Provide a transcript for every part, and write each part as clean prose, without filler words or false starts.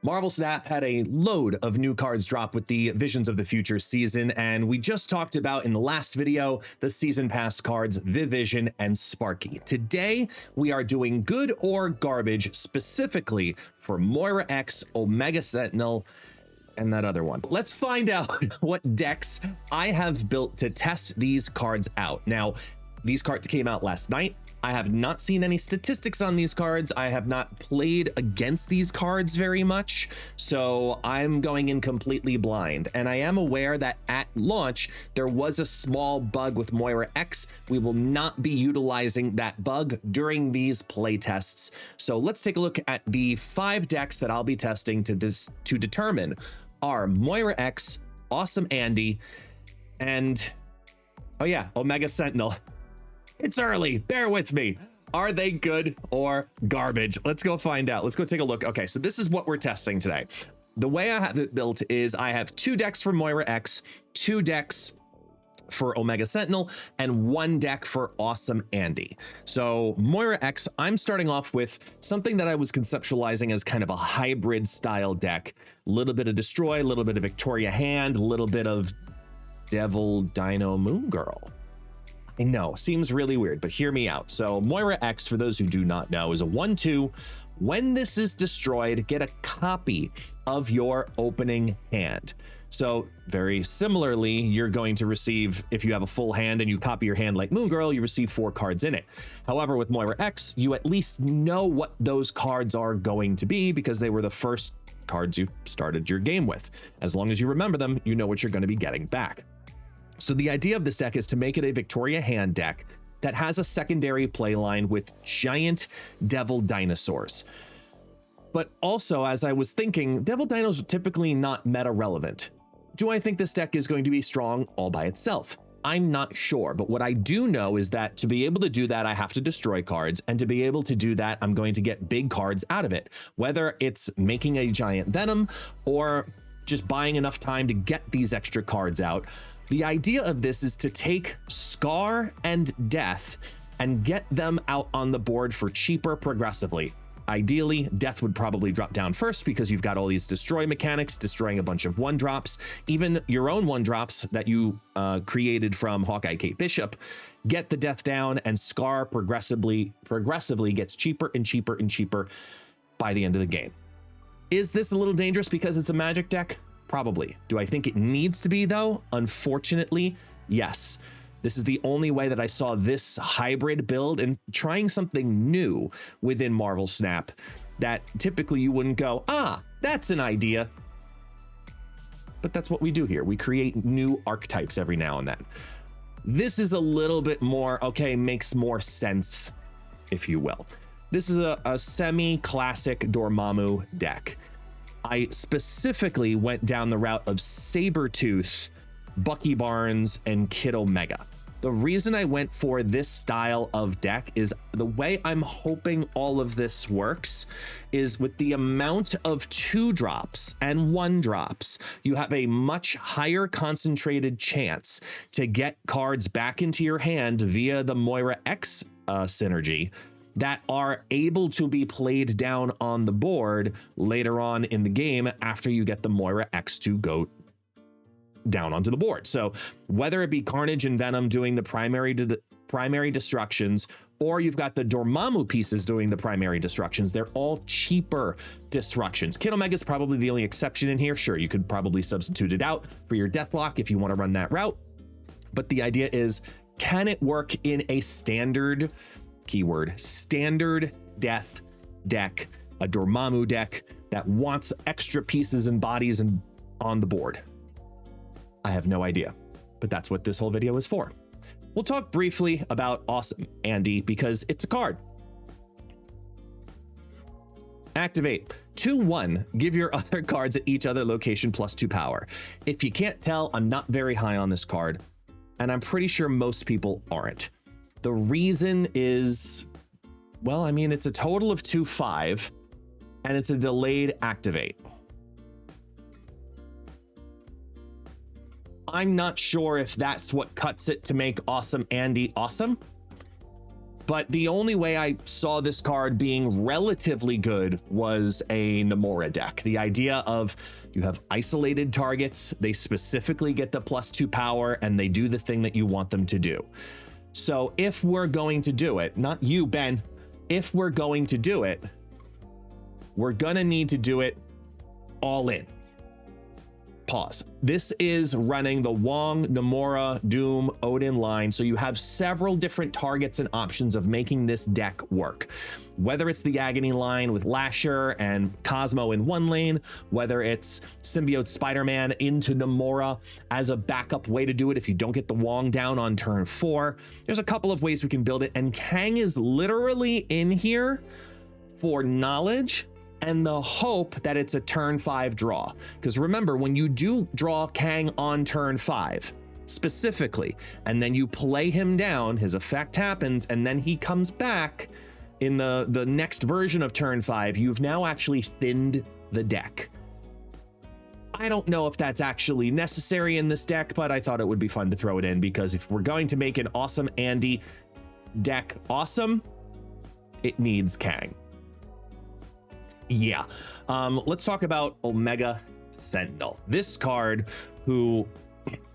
Marvel Snap had a load of new cards drop with the Visions of the Future season, and we just talked about in the last video the season pass cards Vivision and Sparky. Today, we are doing good or garbage specifically for Moira X, Omega Sentinel, and that other one. Let's find out what decks I have built to test these cards out. Now, these cards came out last night. I have not seen any statistics on these cards. I have not played against these cards very much, so I'm going in completely blind. And I am aware that at launch, there was a small bug with Moira X. We will not be utilizing that bug during these play tests. So let's take a look at the 5 decks that I'll be testing to determine are Moira X, Awesome Andy, and, oh yeah, Omega Sentinel. It's early, bear with me. Are they good or garbage? Let's go find out. Let's go take a look. Okay, so this is what we're testing today. The way I have it built is I have 2 decks for Moira X, 2 decks for Omega Sentinel, and 1 deck for Awesome Andy. So Moira X, I'm starting off with something that I was conceptualizing as kind of a hybrid style deck. A little bit of Destroy, a little bit of Victoria Hand, a little bit of Devil Dino Moon Girl. I know, seems really weird, but hear me out. So Moira X, for those who do not know, is a 1/2. When this is destroyed, get a copy of your opening hand. So very similarly, you're going to receive, if you have a full hand and you copy your hand like Moon Girl, you receive 4 cards in it. However, with Moira X, you at least know what those cards are going to be because they were the first cards you started your game with. As long as you remember them, you know what you're going to be getting back. So the idea of this deck is to make it a Victoria Hand deck that has a secondary play line with giant devil dinosaurs. But also, as I was thinking, devil dinos are typically not meta relevant. Do I think this deck is going to be strong all by itself? I'm not sure, but what I do know is that to be able to do that, I have to destroy cards, and to be able to do that, I'm going to get big cards out of it, whether it's making a giant Venom or just buying enough time to get these extra cards out. The idea of this is to take Scar and Death and get them out on the board for cheaper progressively. Ideally, Death would probably drop down first because you've got all these destroy mechanics, destroying a bunch of 1-drops, even your own 1-drops that you created from Hawkeye Kate Bishop. Get the Death down, and Scar progressively gets cheaper and cheaper and cheaper by the end of the game. Is this a little dangerous because it's a Magic deck? Probably. Do I think it needs to be though? Unfortunately, yes. This is the only way that I saw this hybrid build, and trying something new within Marvel Snap that typically you wouldn't go, ah, that's an idea. But that's what we do here. We create new archetypes every now and then. This is a little bit more, okay, makes more sense, if you will. This is a semi-classic Dormammu deck. I specifically went down the route of Sabretooth, Bucky Barnes, and Kid Omega. The reason I went for this style of deck is the way I'm hoping all of this works is with the amount of 2-drops and 1-drops, you have a much higher concentrated chance to get cards back into your hand via the Moira X synergy that are able to be played down on the board later on in the game after you get the Moira X to go down onto the board. So whether it be Carnage and Venom doing the primary destructions, or you've got the Dormammu pieces doing the primary destructions, they're all cheaper destructions. Kid Omega is probably the only exception in here. Sure, you could probably substitute it out for your Deathlock if you want to run that route. But the idea is, can it work in a standard, keyword, standard Death deck, a Dormammu deck that wants extra pieces and bodies and on the board? I have no idea, but that's what this whole video is for. We'll talk briefly about Awesome Andy because it's a card. Activate. 2/1, give your other cards at each other location +2 power. If you can't tell, I'm not very high on this card, and I'm pretty sure most people aren't. The reason is, well, I mean, it's a total of 2/5, and it's a delayed activate. I'm not sure if that's what cuts it to make Awesome Andy awesome. But the only way I saw this card being relatively good was a Moira deck. The idea of you have isolated targets, they specifically get the +2 power, and they do the thing that you want them to do. So if we're going to do it, not you, Ben, if we're going to do it, we're gonna need to do it all in. Pause. This is running the Wong, Moira, Doom, Odin line, so you have several different targets and options of making this deck work. Whether it's the Agony line with Lasher and Cosmo in one lane, whether it's Symbiote Spider-Man into Moira as a backup way to do it if you don't get the Wong down on turn 4. There's a couple of ways we can build it, and Kang is literally in here for knowledge and the hope that it's a turn 5 draw. Because remember, when you do draw Kang on turn 5 specifically, and then you play him down, his effect happens, and then he comes back in the next version of turn 5, you've now actually thinned the deck. I don't know if that's actually necessary in this deck, but I thought it would be fun to throw it in, because if we're going to make an awesome Andy deck awesome, it needs Kang. Yeah, let's talk about Omega Sentinel. This card, who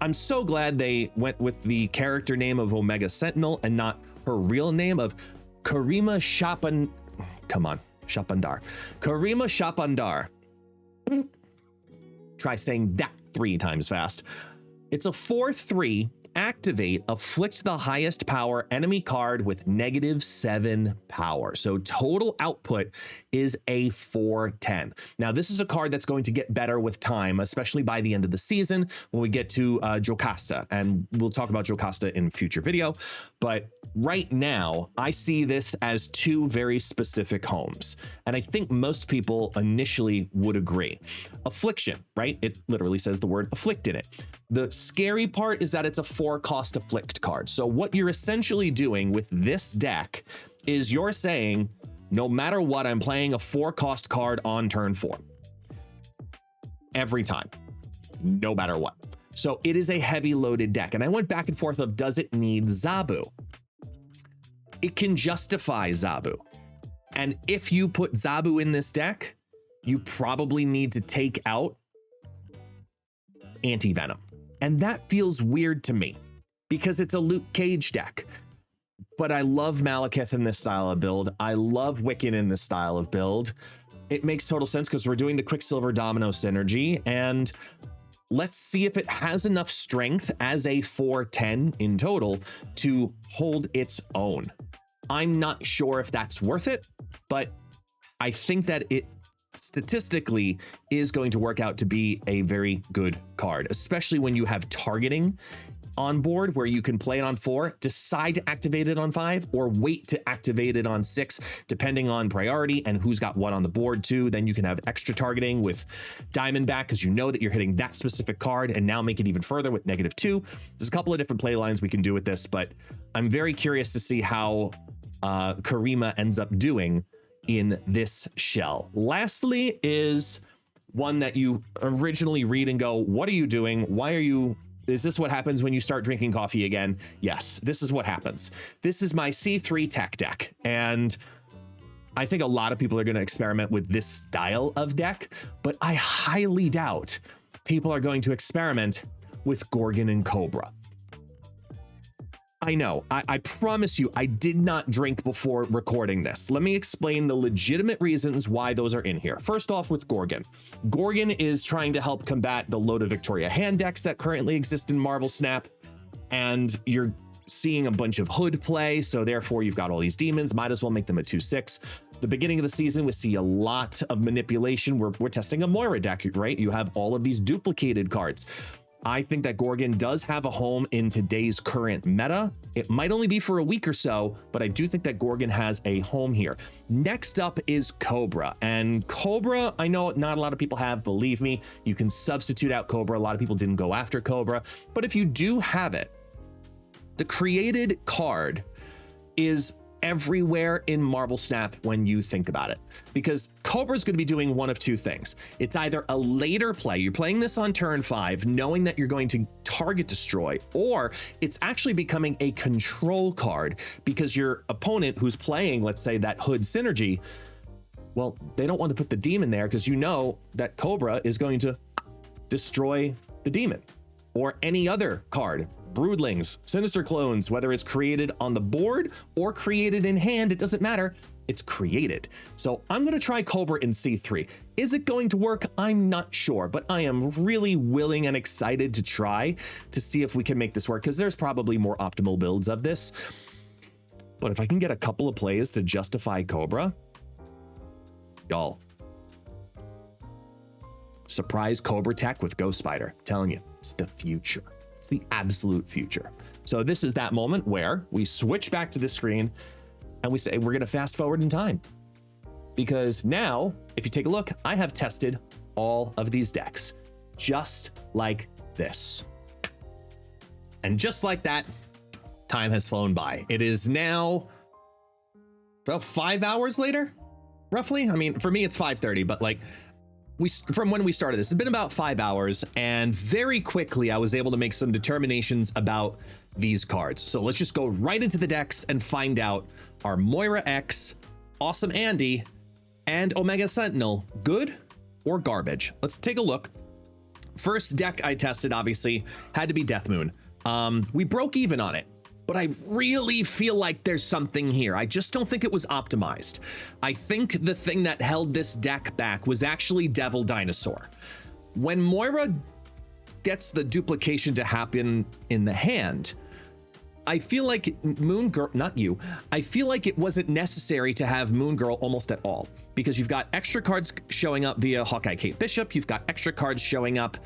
I'm so glad they went with the character name of Omega Sentinel and not her real name of Karima Shapandar. Karima Shapandar. Try saying that 3 times fast. It's a 4/3. Activate, afflict the highest power enemy card with -7 power. So total output is a 4/10. Now, this is a card that's going to get better with time, especially by the end of the season when we get to Jocasta, and we'll talk about Jocasta in a future video. But right now, I see this as 2 very specific homes, and I think most people initially would agree. Affliction, right? It literally says the word afflict in it. The scary part is that it's a 4-cost afflict card. So what you're essentially doing with this deck is you're saying, no matter what, I'm playing a 4-cost card on turn 4. Every time, no matter what. So it is a heavy loaded deck. And I went back and forth of, does it need Zabu? It can justify Zabu. And if you put Zabu in this deck, you probably need to take out Anti-Venom. And that feels weird to me because it's a Luke Cage deck. But I love Malekith in this style of build. I love Wiccan in this style of build. It makes total sense because we're doing the Quicksilver Domino synergy, and let's see if it has enough strength as a 4/10 in total to hold its own. I'm not sure if that's worth it, but I think that it statistically is going to work out to be a very good card, especially when you have targeting on board where you can play it on 4, decide to activate it on 5, or wait to activate it on 6, depending on priority and who's got what on the board too. Then you can have extra targeting with Diamondback because you know that you're hitting that specific card, and now make it even further with -2. There's a couple of different play lines we can do with this, but I'm very curious to see how Karima ends up doing in this shell. Lastly is one that you originally read and go, what are you doing? Why are you... Is this what happens when you start drinking coffee again? Yes, this is what happens. This is my C3 tech deck, and I think a lot of people are going to experiment with this style of deck, but I highly doubt people are going to experiment with Gorgon and Cobra. I know, I promise you, I did not drink before recording this. Let me explain the legitimate reasons why those are in here. First off, with Gorgon. Gorgon is trying to help combat the load of Victoria hand decks that currently exist in Marvel Snap, and you're seeing a bunch of Hood play, so therefore you've got all these demons, might as well make them a 2/6. The beginning of the season, we see a lot of manipulation. We're testing a Moira deck, right? You have all of these duplicated cards. I think that Gorgon does have a home in today's current meta. It might only be for a week or so, but I do think that Gorgon has a home here. Next up is Cobra, and Cobra, I know not a lot of people have, believe me, you can substitute out Cobra. A lot of people didn't go after Cobra, but if you do have it, the created card is everywhere in Marvel Snap when you think about it, because Cobra's going to be doing one of two things. It's either a later play, you're playing this on turn 5 knowing that you're going to target destroy, or it's actually becoming a control card because your opponent who's playing, let's say, that Hood synergy, well, they don't want to put the demon there because you know that Cobra is going to destroy the demon or any other card. Broodlings, Sinister Clones, whether it's created on the board or created in hand, it doesn't matter. It's created. So I'm going to try Cobra in C3. Is it going to work? I'm not sure, but I am really willing and excited to try to see if we can make this work, because there's probably more optimal builds of this. But if I can get a couple of plays to justify Cobra, y'all, surprise Cobra tech with Ghost Spider. I'm telling you, it's the future. It's the absolute future. So this is that moment where we switch back to the screen and we say we're going to fast forward in time, because now if you take a look, I have tested all of these decks just like this, and just like that, time has flown by. It is now about 5 hours later, roughly. I mean, for me it's 5:30, but like from when we started this, it's been about 5 hours, and very quickly I was able to make some determinations about these cards. So let's just go right into the decks and find out, are Moira X, Awesome Andy, and Omega Sentinel good or garbage? Let's take a look. First deck I tested, obviously, had to be Death Moon. We broke even on it, but I really feel like there's something here. I just don't think it was optimized. I think the thing that held this deck back was actually Devil Dinosaur. When Moira gets the duplication to happen in the hand, I feel like Moon Girl, not you, I feel like it wasn't necessary to have Moon Girl almost at all, because you've got extra cards showing up via Hawkeye Kate Bishop, you've got extra cards showing up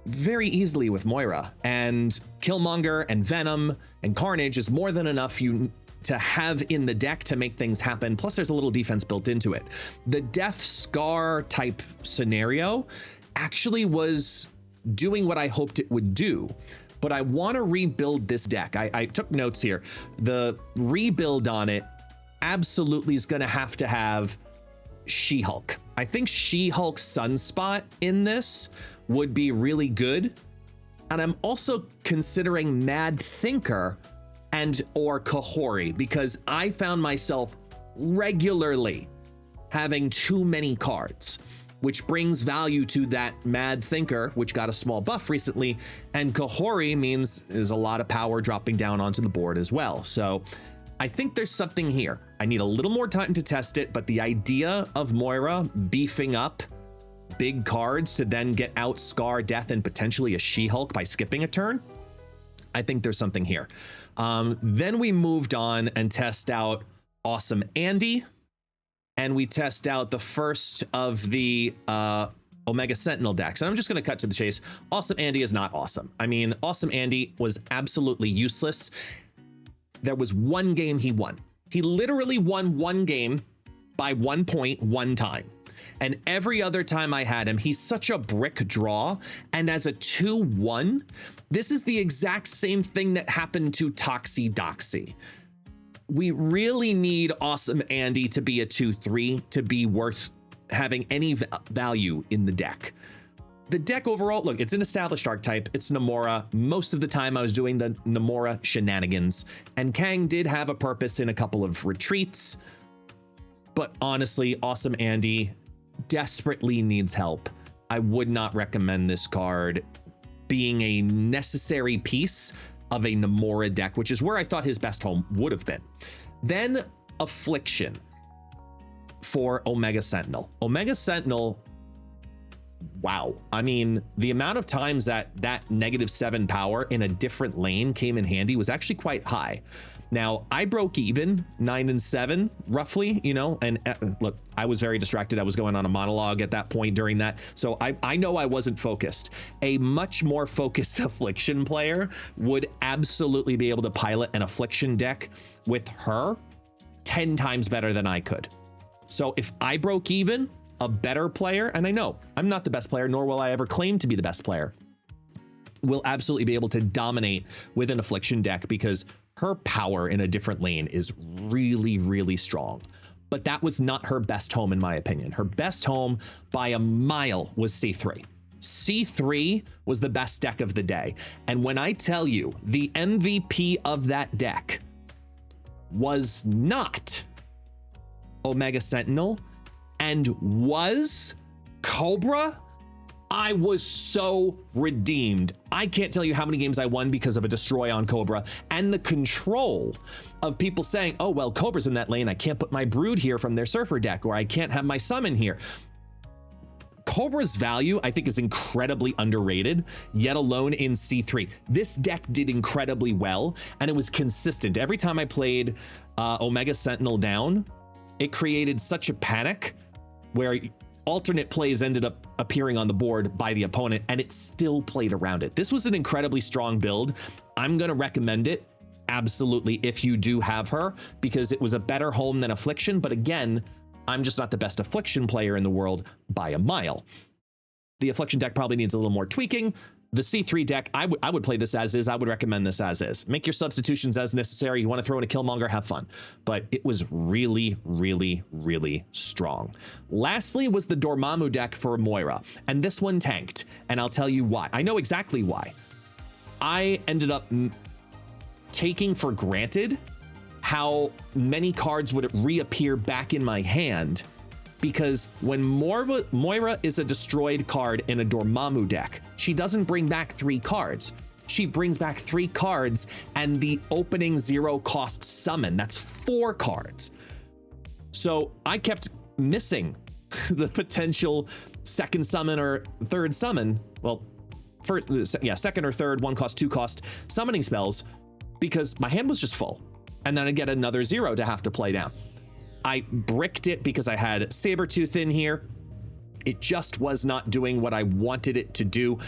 very easily with Moira, and Killmonger and Venom and Carnage is more than enough to have in the deck to make things happen. Plus there's a little defense built into it. The Death Scar type scenario actually was doing what I hoped it would do, but I want to rebuild this deck. I took notes here. The rebuild on it absolutely is going to have She-Hulk. I think She-Hulk Sunspot in this would be really good. And I'm also considering Mad Thinker and or Kahori, because I found myself regularly having too many cards, which brings value to that Mad Thinker, which got a small buff recently, and Kahori means there's a lot of power dropping down onto the board as well. So I think there's something here. I need a little more time to test it, but the idea of Moira beefing up big cards to then get out Scar, Death, and potentially a She-Hulk by skipping a turn, I think there's something here. Then we moved on and test out Awesome Andy, and we test out the first of the Omega Sentinel decks. And I'm just going to cut to the chase. Awesome Andy is not awesome. I mean, Awesome Andy was absolutely useless. There was one game he won. He literally won one game by 1 point one time. And every other time I had him, he's such a brick draw. And as a 2/1, this is the exact same thing that happened to Toxie Doxie. We really need Awesome Andy to be a 2/3 to be worth having any value in the deck. The deck overall, look, it's an established archetype. It's Namora. Most of the time I was doing the Namora shenanigans, and Kang did have a purpose in a couple of retreats. But honestly, Awesome Andy desperately needs help. I would not recommend this card being a necessary piece of a Namora deck, which is where I thought his best home would have been. Then Affliction for Omega Sentinel. Omega Sentinel, wow. I mean, the amount of times that -7 power in a different lane came in handy was actually quite high. Now, I broke even 9 and 7 roughly, you know, and look, I was very distracted. I was going on a monologue at that point during that. So I know I wasn't focused. A much more focused Affliction player would absolutely be able to pilot an Affliction deck with her 10 times better than I could. So if I broke even, a better player, and I know I'm not the best player, nor will I ever claim to be the best player, will absolutely be able to dominate with an Affliction deck, because her power in a different lane is really, really strong. But that was not her best home, in my opinion. Her best home by a mile was C3. C3 was the best deck of the day. And when I tell you the MVP of that deck was not Omega Sentinel and was Cobra, I was so redeemed. I can't tell you how many games I won because of a destroy on Cobra and the control of people saying, oh, well, Cobra's in that lane. I can't put my Brood here from their Surfer deck, or I can't have my Summon here. Cobra's value, I think, is incredibly underrated, yet alone in C3. This deck did incredibly well, and it was consistent. Every time I played Omega Sentinel down, it created such a panic where alternate plays ended up appearing on the board by the opponent, and it still played around it. This was an incredibly strong build. I'm going to recommend it, absolutely, if you do have her, because it was a better home than Affliction. But again, I'm just not the best Affliction player in the world by a mile. The Affliction deck probably needs a little more tweaking. The C3 deck, I would play this as is. I would recommend this as is. Make your substitutions as necessary. You want to throw in a Killmonger, have fun. But it was really, really, really strong. Lastly was the Dormammu deck for Moira. And this one tanked. And I'll tell you why. I know exactly why. I ended up taking for granted how many cards would reappear back in my hand, because when Moira is a destroyed card in a Dormammu deck, she doesn't bring back 3 cards. She brings back 3 cards and the opening 0 cost summon. That's 4 cards. So I kept missing the potential second summon or third summon. Well, second or third 1 cost, 2 cost summoning spells, because my hand was just full. And then I'd get another 0 to have to play down. I bricked it because I had Sabretooth in here. It just was not doing what I wanted it to do,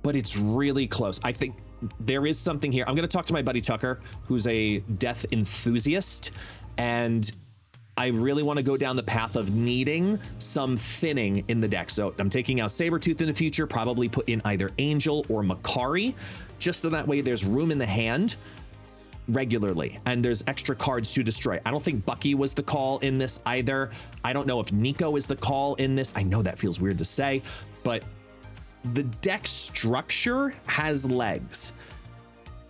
but it's really close. I think there is something here. I'm going to talk to my buddy Tucker, who's a death enthusiast, and I really want to go down the path of needing some thinning in the deck. So I'm taking out Sabretooth in the future, probably put in either Angel or Makari, just so that way there's room in the hand regularly and there's extra cards to destroy. I don't think Bucky was the call in this either. I don't know if Nico is the call in this. I know that feels weird to say, but the deck structure has legs.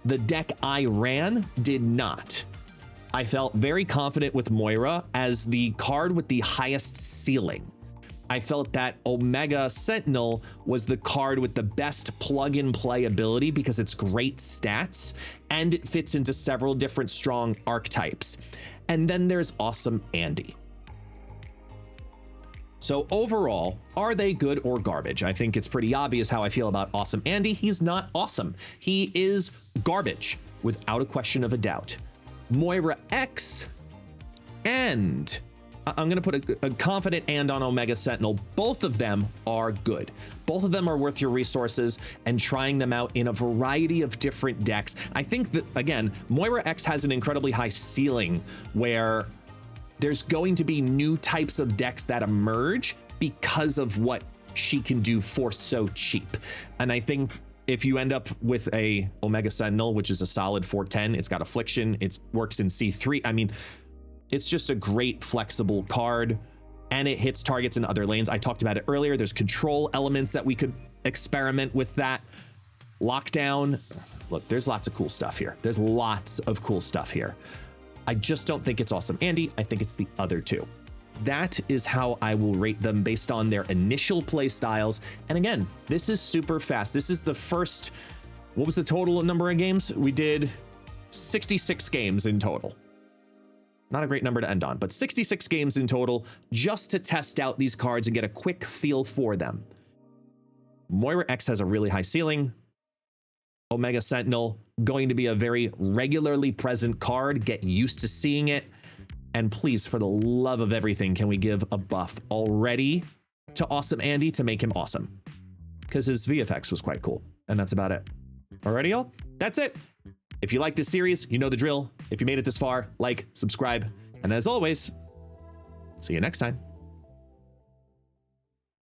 The deck I ran did not. I felt very confident with Moira as the card with the highest ceiling. I felt that Omega Sentinel was the card with the best plug-and-play ability because it's great stats and it fits into several different strong archetypes. And then there's Awesome Andy. So overall, are they good or garbage? I think it's pretty obvious how I feel about Awesome Andy. He's not awesome. He is garbage, without a question of a doubt. Moira X and I'm going to put a confident and on Omega Sentinel. Both of them are good. Both of them are worth your resources and trying them out in a variety of different decks. I think that, again, Moira X has an incredibly high ceiling where there's going to be new types of decks that emerge because of what she can do for so cheap. And I think if you end up with a Omega Sentinel, which is a solid 410, it's got Affliction, it works in C3. I mean, it's just a great flexible card and it hits targets in other lanes. I talked about it earlier. There's control elements that we could experiment with that. Lockdown. Look, there's lots of cool stuff here. There's lots of cool stuff here. I just don't think it's Awesome Andy. I think it's the other two. That is how I will rate them based on their initial play styles. And again, this is super fast. This is the first, what was the total number of games? We did 66 games in total. Not a great number to end on, but 66 games in total just to test out these cards and get a quick feel for them. Moira X has a really high ceiling. Omega Sentinel, going to be a very regularly present card. Get used to seeing it. And please, for the love of everything, can we give a buff already to Awesome Andy to make him awesome? Because his VFX was quite cool. And that's about it. Alrighty, y'all? That's it. If you like this series, you know the drill. If you made it this far, like, subscribe, and as always, see you next time.